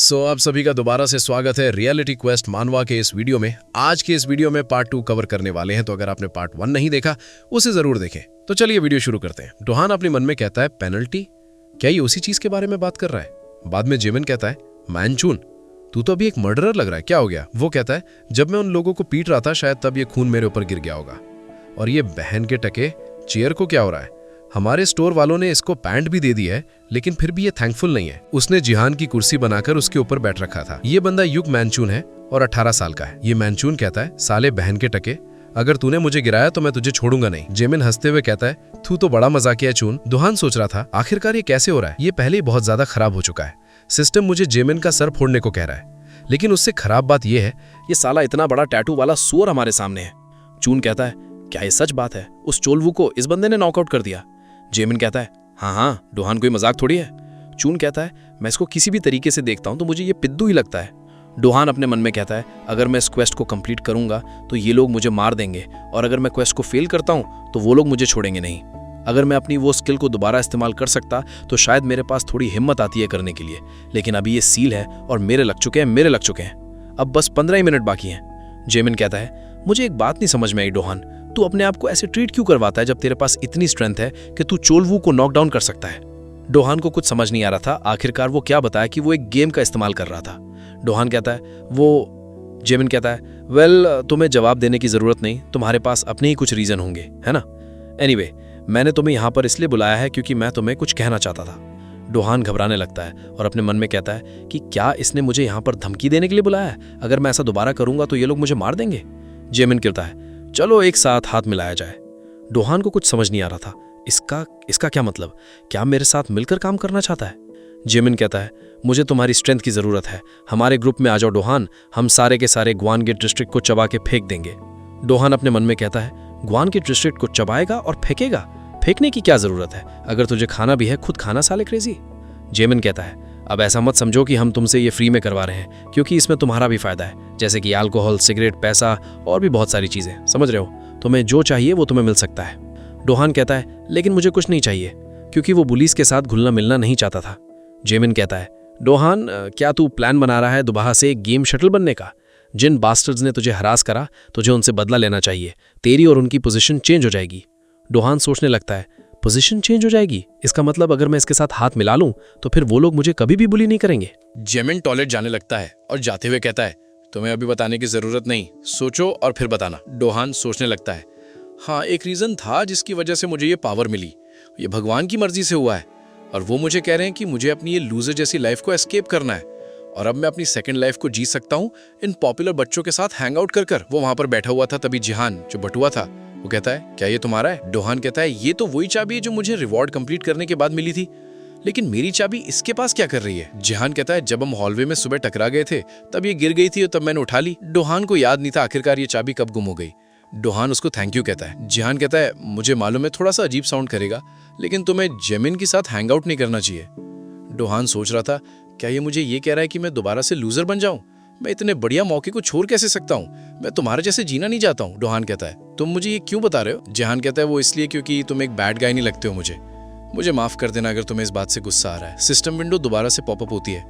आप सभी का दोबारा से स्वागत है रियलिटी क्वेस्ट मानवा के इस वीडियो में। आज के इस वीडियो में पार्ट 2 कवर करने वाले हैं, तो अगर आपने पार्ट 1 नहीं देखा उसे जरूर देखें। तो चलिए वीडियो शुरू करते हैं। डोहान अपने मन में कहता है पेनल्टी, क्या ये उसी चीज के बारे में बात कर रहा है? बाद में जिमिन कहता है मैनचून, तू तो अभी एक मर्डरर लग रहा है, क्या हो गया? वो कहता है जब मैं उन लोगों को पीट रहा था शायद तब ये खून मेरे ऊपर गिर गया होगा। और ये बहन के टके चेयर को क्या हो रहा है? हमारे स्टोर वालों ने इसको पैंट भी दे दी है, लेकिन फिर भी ये थैंकफुल नहीं है। उसने जिहान की कुर्सी बनाकर उसके ऊपर बैठ रखा था। ये बंदा युग मैनचून है और 18 साल का है। ये मैनचून कहता है साले बहन के टके, अगर तूने मुझे गिराया तो मैं तुझे छोड़ूंगा नहीं। जेमिन हंसते हुए कहता है तू तो बड़ा मजाकिया चून। डोहान सोच रहा था आखिरकार ये कैसे हो रहा है, ये पहले ही बहुत ज्यादा खराब हो चुका है। सिस्टम मुझे जेमिन का सर फोड़ने को कह रहा है, लेकिन उससे खराब बात यह है ये साला इतना बड़ा टैटू वाला सुअर हमारे सामने है। चून कहता है क्या ये सच बात है? उस चोलवू को इस बंदे ने नॉकआउट कर दिया। जेमिन कहता है हाँ, डोहान कोई मजाक थोड़ी है। चून कहता है मैं इसको किसी भी तरीके से देखता हूं तो मुझे ये पिद्दू ही लगता है। डोहान अपने मन में कहता है अगर मैं इस क्वेस्ट को कंप्लीट करूंगा तो ये लोग मुझे मार देंगे, और अगर मैं क्वेस्ट को फेल करता हूं तो वो लोग मुझे छोड़ेंगे नहीं। अगर मैं अपनी वो स्किल को दोबारा इस्तेमाल कर सकता तो शायद मेरे पास थोड़ी हिम्मत आती है करने के लिए, लेकिन अभी ये सील है और मेरे लग चुके हैं। अब बस 15 ही मिनट बाकी हैं। जेमिन कहता है मुझे एक बात नहीं समझ में आई डोहान, तू अपने आप को ऐसे ट्रीट क्यों करवाता है जब तेरे पास इतनी स्ट्रेंथ है कि तू चोलवू को नॉकडाउन कर सकता है? डोहान को कुछ समझ नहीं आ रहा था आखिरकार वो क्या बताया कि वो एक गेम का इस्तेमाल कर रहा था। डोहान कहता है वो। जेमिन कहता है वेल, तुम्हें जवाब देने की जरूरत नहीं, तुम्हारे पास अपने ही कुछ रीजन होंगे, है ना? एनीवे, मैंने तुम्हें यहां पर इसलिए बुलाया है क्योंकि मैं तुम्हें कुछ कहना चाहता था। डोहान घबराने लगता है और अपने मन में कहता है कि क्या इसने मुझे यहां पर धमकी देने के लिए बुलाया है? अगर मैं ऐसा दोबारा करूंगा तो ये लोग मुझे मार देंगे। जेमिन कहता है चलो एक साथ हाथ मिलाया जाए। डोहान को कुछ समझ नहीं आ रहा था, इसका क्या मतलब? क्या मेरे साथ मिलकर काम करना चाहता है? जेमिन कहता है मुझे तुम्हारी स्ट्रेंथ की जरूरत है, हमारे ग्रुप में आ जाओ डोहान, हम सारे के सारे ग्वान गेट डिस्ट्रिक्ट को चबा के फेंक देंगे। डोहान अपने मन में कहता है ग्वान गेट डिस्ट्रिक्ट को चबाएगा और फेंकेगा? फेंकने की क्या जरूरत है? अगर तुझे खाना भी है खुद खाना साले क्रेजी। जेमिन कहता है अब ऐसा मत समझो कि हम तुमसे ये फ्री में करवा रहे हैं, क्योंकि इसमें तुम्हारा भी फायदा है, जैसे कि अल्कोहल, सिगरेट, पैसा और भी बहुत सारी चीजें, समझ रहे हो? तुम्हें जो चाहिए वो तुम्हें मिल सकता है। डोहान कहता है लेकिन मुझे कुछ नहीं चाहिए, क्योंकि वो पुलिस के साथ घुलना मिलना नहीं चाहता था। जेमिन कहता है डोहान, क्या तू प्लान बना रहा है दोबारा से एक गेम शटल बनने का? जिन बास्टर्ड्स ने तुझे हरास करा तुझे उनसे बदला लेना चाहिए, तेरी और उनकी पोजीशन चेंज हो जाएगी। डोहान सोचने लगता है पोजीशन चेंज हो जाएगी, इसका मतलब अगर मैं इसके साथ हाथ मिला लूं तो फिर वो लोग मुझे कभी भी बुली नहीं करेंगे। जेमिन टॉयलेट जाने लगता है और जाते हुए कहता है तुम्हें अभी बताने की जरूरत नहीं, सोचो और फिर बताना। डोहान सोचने लगता है हाँ, एक रीजन था जिसकी वजह से मुझे ये पावर मिली, ये भगवान की मर्जी से हुआ है, और वो मुझे कह रहे हैं कि मुझे अपनी ये लूजर जैसी लाइफ को एस्केप करना है, और अब मैं अपनी सेकंड लाइफ को जी सकता हूँ इन पॉपुलर बच्चों के साथ हैंग आउट कर। वो वहां पर बैठा हुआ था, तभी जिहान जो बटुआ था वो कहता है क्या ये तुम्हारा है? डोहान कहता है ये तो वही चाबी है जो मुझे रिवॉर्ड कंप्लीट करने के बाद मिली थी, लेकिन मेरी चाबी इसके पास क्या कर रही है? जिहान कहता है जब हम हॉलवे में सुबह टकरा गए थे तब ये गिर गई थी और तब मैंने उठा ली। डोहान को याद नहीं था आखिरकार ये चाबी कब गुम हो गई। डोहान उसको थैंक यू कहता है। जिहान कहता है मुझे मालूम है थोड़ा सा अजीब साउंड करेगा, लेकिन तुम्हें जेमिन के साथ हैंग आउट नहीं करना चाहिए। डोहान सोच रहा था क्या ये मुझे ये कह रहा है कि मैं दोबारा से लूजर बन जाऊं? मैं इतने बढ़िया मौके को छोड़ कैसे सकता हूँ? मैं तुम्हारे जैसे जीना नहीं चाहता हूँ। डोहान कहता है तुम मुझे ये क्यों बता रहे हो? जिहान कहता है वो इसलिए क्योंकि तुम एक बैड गाय नहीं लगते हो मुझे माफ कर देना अगर तुम्हें इस बात से गुस्सा आ रहा है। सिस्टम विंडो दोबारा से पॉपअप होती है,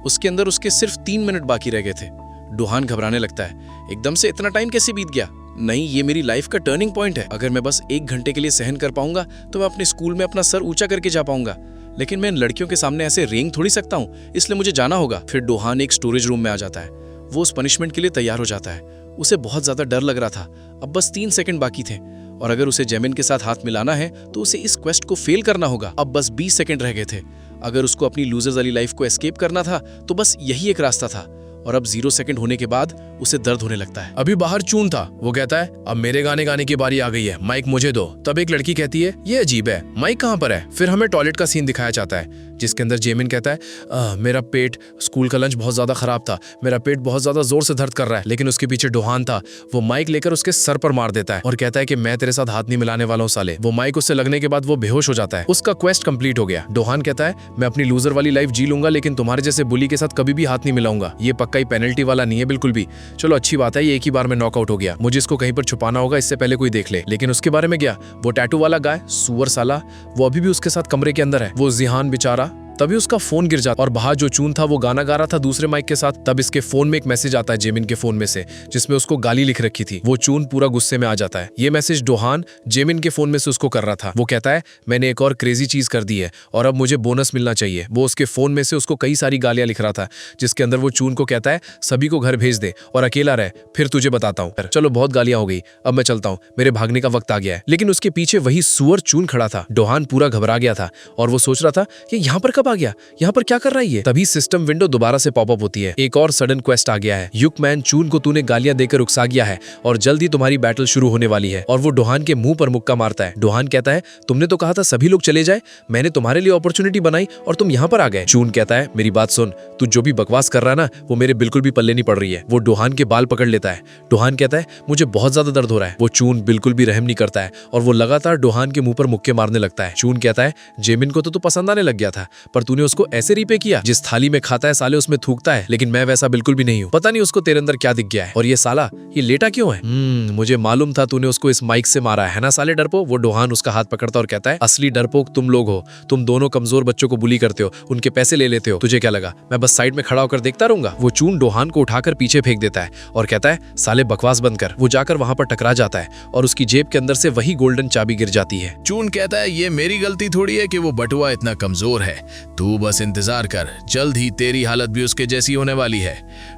उसके अंदर उसके सिर्फ 3 मिनट बाकी रह गए थे। डोहान घबराने लगता है एकदम से इतना टाइम कैसे बीत गया? नहीं, ये मेरी लाइफ का टर्निंग पॉइंट है। अगर मैं बस 1 घंटे के लिए सहन कर पाऊंगा तो मैं अपने स्कूल में अपना सर ऊंचा करके जा पाऊंगा, लेकिन मैं इन लड़कियों के सामने ऐसे रेंग थोड़ी सकता हूँ, इसलिए मुझे जाना होगा। फिर डोहान एक स्टोरेज रूम में आ जाता है, वो उस पनिशमेंट के लिए तैयार हो जाता है। उसे बहुत ज्यादा डर लग रहा था, अब बस 3 सेकंड बाकी थे, और अगर उसे जेमिन के साथ हाथ मिलाना है तो उसे इस क्वेस्ट को फेल करना होगा। अब बस 20 सेकंड रह गए थे। अगर उसको अपनी लूजर्स वाली लाइफ को एस्केप करना था तो बस यही एक रास्ता था, और अब 0 सेकंड होने के बाद उसे दर्द होने लगता है। अभी बाहर चून था, वो कहता है अब मेरे गाने गाने की बारी आ गई है, माइक मुझे दो। तब एक लड़की कहती है ये अजीब है, माइक कहाँ पर है? फिर हमें टॉयलेट का सीन दिखाया जाता है जिसके अंदर जेमिन कहता है मेरा पेट, स्कूल का लंच बहुत ज्यादा खराब था, मेरा पेट बहुत ज्यादा जोर से दर्द कर रहा है। लेकिन उसके पीछे डोहान था, वो माइक लेकर उसके सर पर मार देता है और कहता है कि मैं तेरे साथ हाथ नहीं मिलाने वाला हूँ साले। वो माइक उससे लगने के बाद वो बेहोश हो जाता है। उसका क्वेस्ट कंप्लीट हो गया। डोहान कहता है मैं अपनी लूजर वाली लाइफ जी लूंगा, लेकिन तुम्हारे जैसे बुली के साथ कभी भी हाथ नहीं मिलाऊंगा। ये पक्का ही पेनल्टी वाला नहीं है बिल्कुल भी। चलो अच्छी बात है, ये एक ही बार में नॉकआउट हो गया। मुझे इसको कहीं पर छुपाना होगा, इससे पहले कोई देख ले। लेकिन उसके बारे में क्या? वो टैटू वाला गाय सुअर साला, वो अभी भी उसके साथ कमरे के अंदर है। वो जिहान बेचारा तभी उसका फोन गिर जाता और बाहर जो चून था वो गाना गा रहा था दूसरे माइक के साथ। तब इसके फोन में एक मैसेज आता है जेमिन के फोन में से, जिसमें उसको गाली लिख रखी थी। वो चून पूरा गुस्से में आ जाता है। ये मैसेज डोहान जेमिन के फोन में से उसको कर रहा था। वो कहता है मैंने एक और क्रेजी चीज कर दी है और अब मुझे बोनस मिलना चाहिए। वो उसके फोन में से उसको कई सारी गालियां लिख रहा था, जिसके अंदर वो चून को कहता है सभी को घर भेज दे और अकेला रहे, फिर तुझे बताता हूँ। चलो बहुत गालियां हो गई, अब मैं चलता हूँ, मेरे भागने का वक्त आ गया है। लेकिन उसके पीछे वही सुअर चून खड़ा था। डोहान पूरा घबरा गया था और वो सोच रहा था कि यहाँ पर कब आ गया, यहाँ पर क्या कर रहा है। तभी सिस्टम विंडो दोबारा से पॉपअप होती है। एक और सडन क्वेस्ट आ गया है। युकमैन चून को तूने गालियां देकर उकसा गया है और जल्द ही तुम्हारी बैटल शुरू होने वाली है। और वो डोहान के मुंह पर मुक्का मारता है। डोहान कहता है तुमने तो कहा था सभी लोग चले जाए, मैंने तुम्हारे लिए अपॉर्चुनिटी बनाई और तुम यहाँ पर आ गए। चून कहता है मेरी बात सुन, तू जो भी बकवास कर रहा है ना वो मेरे बिल्कुल भी पल्ले नहीं पड़ रही है। वो डोहान के बाल पकड़ लेता है। डोहान कहता है मुझे बहुत ज्यादा दर्द हो रहा है। वो चून बिल्कुल भी रहम नहीं करता है और वो लगातार डोहान के मुंह पर मुक्के मारने लगता है। चून कहता है जेमिन को तो तू पसंद आने लग गया था, पर तूने उसको ऐसे रीपे किया, जिस थाली में खाता है साले उसमें थूकता है, लेकिन मैं वैसा बिल्कुल भी नहीं हूँ। पता नहीं उसको तेरे अंदर क्या दिख गया है और ये साला ये लेटा क्यों है। मुझे मालूम था तूने उसको इस माइक से मारा है ना साले डरपोक। वो डोहान उसका हाथ पकड़ता और कहता है असली डरपोक तुम लोग हो, तुम दोनों कमजोर बच्चों को बुली करते हो, उनके पैसे ले लेते हो, तुझे क्या लगा मैं बस साइड में खड़ा होकर देखता रहूंगा। वो चून डोहान को उठाकर पीछे फेंक देता है और कहता है साले बकवास बंद कर। वो जाकर वहां पर टकरा जाता है और उसकी जेब के अंदर से वही गोल्डन चाबी गिर जाती है। चून कहता है ये मेरी गलती थोड़ी है कि वो बटुआ इतना कमजोर है, तू बस इंतजार कर, जल्द ही तेरी हालत भी उसके जैसी होने वाली है।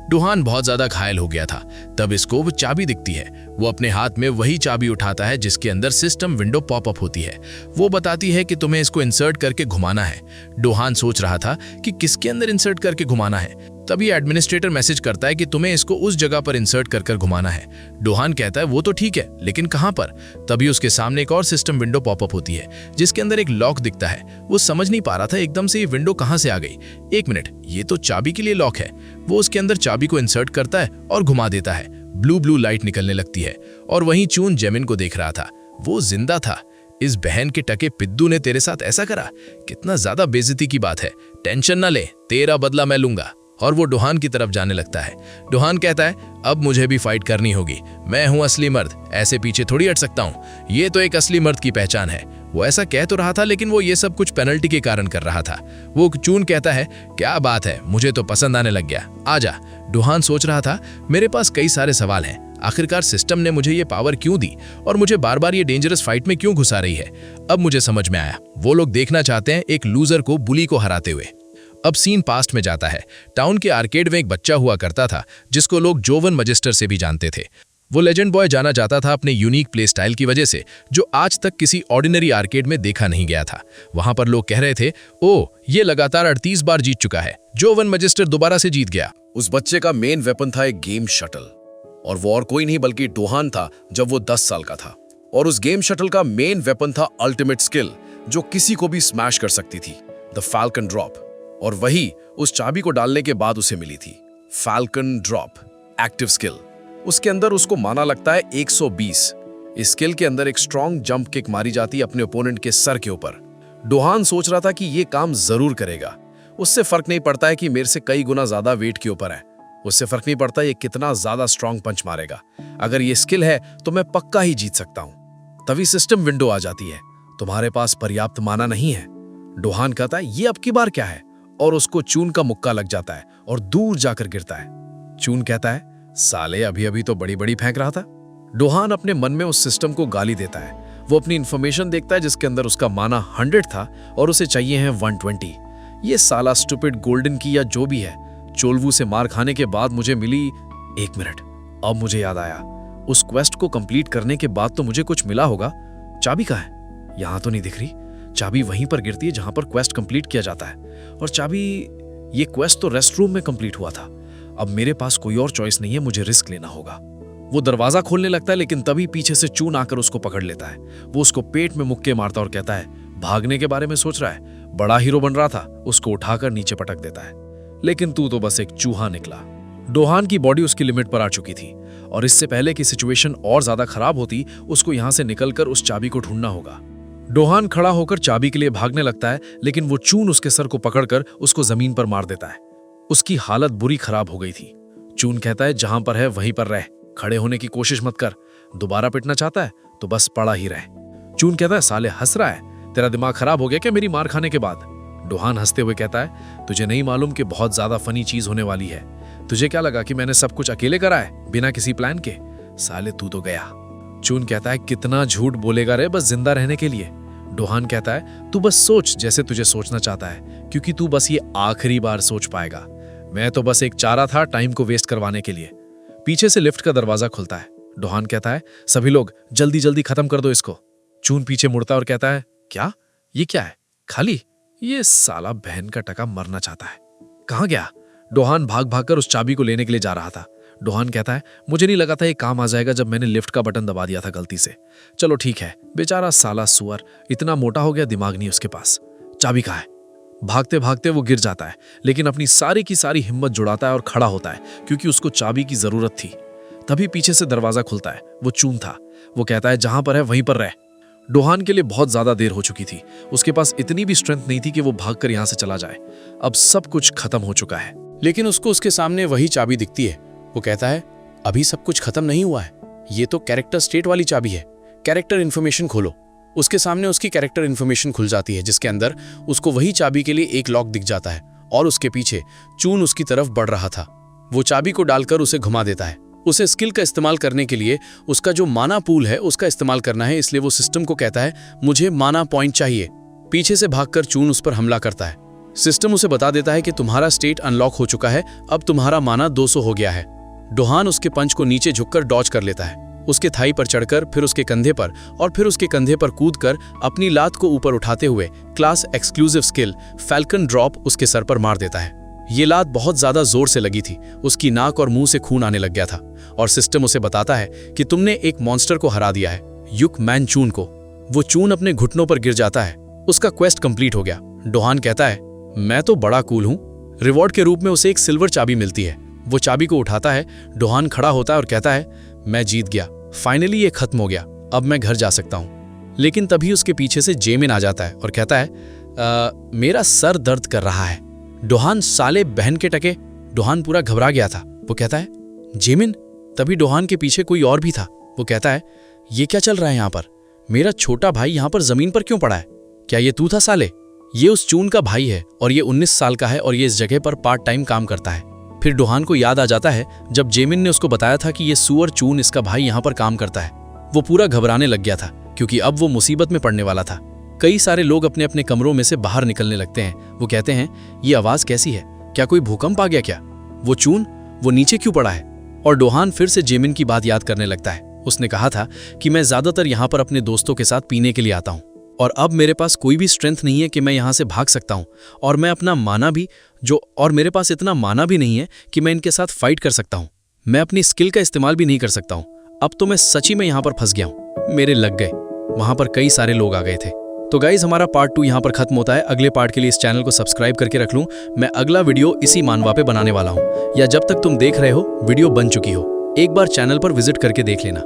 डोहान बहुत ज्यादा घायल हो गया था। तब इसको वो चाबी दिखती है। वो अपने हाथ में वही चाबी उठाता है जिसके अंदर सिस्टम विंडो पॉपअप होती है। वो बताती है कि तुम्हें इसको इंसर्ट करके घुमाना है। डोहान सोच रहा था कि किसके अंदर इंसर्ट करके घुमाना है। तभी एडमिनिस्ट्रेटर मैसेज करता है कि तुम्हें इसको उस जगह पर इंसर्ट कर घुमाना है। डोहान कहता है वो तो ठीक है, लेकिन कहां पर। तभी उसके सामने एक और सिस्टम विंडो पॉपअप होती है जिसके अंदर एक लॉक दिखता है। वो समझ नहीं पा रहा था एकदम से ये विंडो कहां से आ गई। एक मिनट, ये तो चाबी के लिए लॉक है। वो उसके अंदर चाबी को इंसर्ट करता है और घुमा देता है। ब्लू लाइट निकलने लगती है और वहीं चून जेमिन को देख रहा था। वो जिंदा था। इस बहन के टके पिद्दू ने तेरे साथ ऐसा करा, कितना ज्यादा बेइज्जती की बात है। टेंशन ना ले, तेरा बदला मैं लूंगा। और वो डोहान की तरफ जाने लगता है। डोहान कहता है अब मुझे भी फाइट करनी होगी, मैं हूं असली मर्द, ऐसे पीछे थोड़ी हट सकता हूं, ये तो एक असली मर्द की पहचान है। वो ऐसा कह तो रहा था, लेकिन वो ये सब कुछ पेनल्टी के कारण कर रहा था। वो चून कहता है क्या बात है, मुझे तो पसंद आने लग गया, आजा। डोहान सोच रहा था मेरे पास कई सारे सवाल हैं, आखिरकार सिस्टम ने मुझे ये पावर क्यों दी और मुझे बार बार ये डेंजरस फाइट में क्यों घुसा रही है। अब मुझे समझ में आया, वो लोग देखना चाहते हैं एक लूजर को बुली को हराते हुए। अब सीन पास्ट में जाता है। टाउन के आर्केड में एक बच्चा हुआ करता था जिसको लोग जोवन मजिस्टर से भी जानते थे। वो लेजेंड बॉय जाना जाता था अपने यूनिक प्ले स्टाइल की वजह से, जो आज तक किसी ऑर्डिनरी आर्केड में देखा नहीं गया था। वहां पर लोग कह रहे थे ओ ये लगातार 38 बार जीत चुका है, जोवन मजिस्टर दोबारा से जीत गया। उस बच्चे का मेन वेपन था एक गेम शटल, और वो और कोई नहीं बल्कि डोहान था जब वो 10 साल का था। और उस गेम शटल का मेन वेपन था अल्टीमेट स्किल, जो किसी को भी स्मैश कर सकती थी, द फैल्कन ड्रॉप। और वही उस चाबी को डालने के बाद उसे मिली थी, फैल्कन ड्रॉप एक्टिव स्किल। उसके अंदर उसको माना लगता है 120। इस स्किल के अंदर एक स्ट्रॉन्ग जंप किक मारी जाती है अपने ओपोनेंट के सर के ऊपर। डोहान सोच रहा था कि ये काम जरूर करेगा। उससे फर्क नहीं पड़ता है कि मेरे से कई गुना ज्यादा वेट के ऊपर है, उससे फर्क नहीं पड़ता ये कितना ज्यादा स्ट्रॉन्ग पंच मारेगा। अगर ये स्किल है तो मैं पक्का ही जीत सकता हूं। तभी सिस्टम विंडो आ जाती है, तुम्हारे पास पर्याप्त माना नहीं है। डोहान कहता है ये अब की बार क्या है, और उसको चून का मुक्का लग जाता है और दूर जाकर गिरता है। चून कहता है साले अभी अभी तो बड़ी बड़ी फेंक रहा था। डोहान अपने मन में उस सिस्टम को गाली देता है। वो अपनी इंफॉर्मेशन देखता है जिसके अंदर उसका माना 100 था और उसे चाहिए है 120। ये साला स्टूपिड गोल्डन की या जो भी है, चोलवू से मार खाने के बाद मुझे मिली। एक मिनट, अब मुझे याद आया, उस क्वेस्ट को कंप्लीट करने के बाद तो मुझे कुछ मिला होगा। चाबी कहाँ है? यहां तो नहीं दिख रही। चाबी वहीं पर गिरती है जहां पर क्वेस्ट कंप्लीट किया जाता है, और चाबी, ये क्वेस्ट तो रेस्ट रूम में कंप्लीट हुआ था। अब मेरे पास कोई और चॉइस नहीं है, मुझे रिस्क लेना होगा। वो दरवाजा खोलने लगता है, लेकिन तभी पीछे से चून आकर उसको पकड़ लेता है। वो उसको पेट में मुक्के मारता और कहता है भागने के बारे में सोच रहा है, बड़ा हीरो बन रहा था। उसको उठाकर नीचे पटक देता है, लेकिन तू तो बस एक चूहा निकला। डोहान की बॉडी उसकी लिमिट पर आ चुकी थी, और इससे पहले कि सिचुएशन और ज्यादा खराब होती, उसको यहां से निकलकर उस चाबी को ढूंढना होगा। डोहान खड़ा होकर चाबी के लिए भागने लगता है, लेकिन वो चून उसके सर को पकड़कर उसको जमीन पर मार देता है। उसकी हालत बुरी खराब हो गई थी। चून कहता है जहां पर है वहीं पर रह, खड़े होने की कोशिश मत कर। दोबारा पिटना चाहता है तो बस पड़ा ही रहे। चून कहता है साले हंस रहा है, तेरा दिमाग खराब हो गया क्या मेरी मार खाने के बाद? डोहान हंसते हुए कहता है, तुझे नहीं मालूम कि बहुत ज्यादा फनी चीज होने वाली है। तुझे क्या लगा कि मैंने सब कुछ अकेले करा है बिना किसी प्लान के? साले तू तो गया। चून कहता है, कितना झूठ बोलेगा रे बस जिंदा रहने के लिए। डोहान कहता है, तू बस सोच जैसे तुझे सोचना चाहता है, क्योंकि तू बस ये आखिरी बार सोच पाएगा। मैं तो बस एक चारा था टाइम को वेस्ट करवाने के लिए। पीछे से लिफ्ट का दरवाजा खुलता है। डोहान कहता है, सभी लोग जल्दी जल्दी खत्म कर दो इसको। चून पीछे मुड़ता और कहता है, क्या? ये क्या है? खाली? ये साला बहन का टका मरना चाहता है। कहाँ गया? डोहान भाग भागकर उस चाबी को लेने के लिए जा रहा था। डोहान कहता है, मुझे नहीं लगा था ये काम आ जाएगा जब मैंने लिफ्ट का बटन दबा दिया था गलती से। चलो ठीक है। बेचारा साला सुअर इतना मोटा हो गया, दिमाग नहीं उसके पास। चाबी कहाँ है? भागते भागते वो गिर जाता है, लेकिन अपनी सारी की सारी हिम्मत जुड़ाता है और खड़ा होता है, क्योंकि उसको चाबी की जरूरत थी। तभी पीछे से दरवाजा खुलता है। वो चून था। वो कहता है, जहां पर है वहीं पर रह। डोहान के लिए बहुत ज्यादा देर हो चुकी थी। उसके पास इतनी भी स्ट्रेंथ नहीं थी कि वो भागकर यहां से चला जाए। अब सब कुछ खत्म हो चुका है। लेकिन उसको उसके सामने वही चाबी दिखती है। वो कहता है, अभी सब कुछ खत्म नहीं हुआ है, ये तो कैरेक्टर स्टेट वाली चाबी है। कैरेक्टर इन्फॉर्मेशन खोलो। उसके सामने उसकी कैरेक्टर इन्फॉर्मेशन खुल जाती है, जिसके अंदर उसको वही चाबी के लिए एक लॉक दिख जाता है और उसके पीछे चून उसकी तरफ बढ़ रहा था। वो चाबी को डालकर उसे घुमा देता है। उसे स्किल का इस्तेमाल करने के लिए उसका जो माना पूल है उसका इस्तेमाल करना है, इसलिए वो सिस्टम को कहता है, मुझे माना पॉइंट चाहिए। पीछे से भागकर चून उस पर हमला करता है। सिस्टम उसे बता देता है कि तुम्हारा स्टेट अनलॉक हो चुका है, अब तुम्हारा माना 200 हो गया है। डोहान उसके पंच को नीचे झुककर डॉज कर लेता है। उसके थाई पर चढ़कर, फिर उसके कंधे पर और फिर उसके कंधे पर कूदकर अपनी लात को ऊपर उठाते हुए class exclusive skill falcon drop उसके सर पर मार देता है। ये लात बहुत ज्यादा जोर से लगी थी। उसकी नाक और मुंह से खून आने लग गया था और सिस्टम उसे बताता है कि तुमने एक मॉन्स्टर को हरा दिया है, युक मैन चून को। वो चून अपने घुटनों पर गिर जाता है। उसका क्वेस्ट कंप्लीट हो गया। डोहान कहता है, मैं तो बड़ा कूल हूं। रिवॉर्ड के रूप में उसे एक सिल्वर चाबी मिलती है। वो चाबी को उठाता है। डोहान खड़ा होता है और कहता है, मैं जीत गया, फाइनली ये खत्म हो गया, अब मैं घर जा सकता हूं। लेकिन तभी उसके पीछे से जेमिन आ जाता है और कहता है, मेरा सर दर्द कर रहा है। डोहान, साले बहन के टके। डोहान पूरा घबरा गया था। वो कहता है, जेमिन। तभी डोहान के पीछे कोई और भी था। वो कहता है, ये क्या चल रहा है यहाँ पर? मेरा छोटा भाई यहाँ पर जमीन पर क्यों पड़ा है? क्या ये तू था साले? ये उस चून का भाई है और ये 19 साल का है और ये इस जगह पर पार्ट टाइम काम करता है। फिर डोहान को याद आ जाता है जब जेमिन ने उसको बताया था कि ये सुअर चून इसका भाई यहाँ पर काम करता है। वो पूरा घबराने लग गया था, क्योंकि अब वो मुसीबत में पड़ने वाला था। कई सारे लोग अपने अपने कमरों में से बाहर निकलने लगते हैं। वो कहते हैं, ये आवाज कैसी है? क्या कोई भूकंप आ गया क्या? वो चून, वो नीचे क्यों पड़ा है? और डोहान फिर से जेमिन की बात याद करने लगता है। उसने कहा था कि मैं ज्यादातर यहाँ पर अपने दोस्तों के साथ पीने के लिए आता हूँ और अब मेरे पास कोई भी स्ट्रेंथ नहीं है कि मैं यहाँ से भाग सकता हूँ, और मैं अपना माना भी मेरे पास इतना माना भी नहीं है कि मैं इनके साथ फाइट कर सकता हूँ। मैं अपनी स्किल का इस्तेमाल भी नहीं कर सकता हूँ। अब तो मैं सच्ची में यहाँ पर फंस गया हूँ। मेरे लग गए। वहां पर कई सारे लोग आ गए थे। तो गाइज, हमारा पार्ट 2 यहाँ पर खत्म होता है। अगले पार्ट के लिए इस चैनल को सब्सक्राइब करके रख लूँ। मैं अगला वीडियो इसी मानवा पे बनाने वाला हूँ, या जब तक तुम देख रहे हो वीडियो बन चुकी हो, एक बार चैनल पर विजिट करके देख लेना।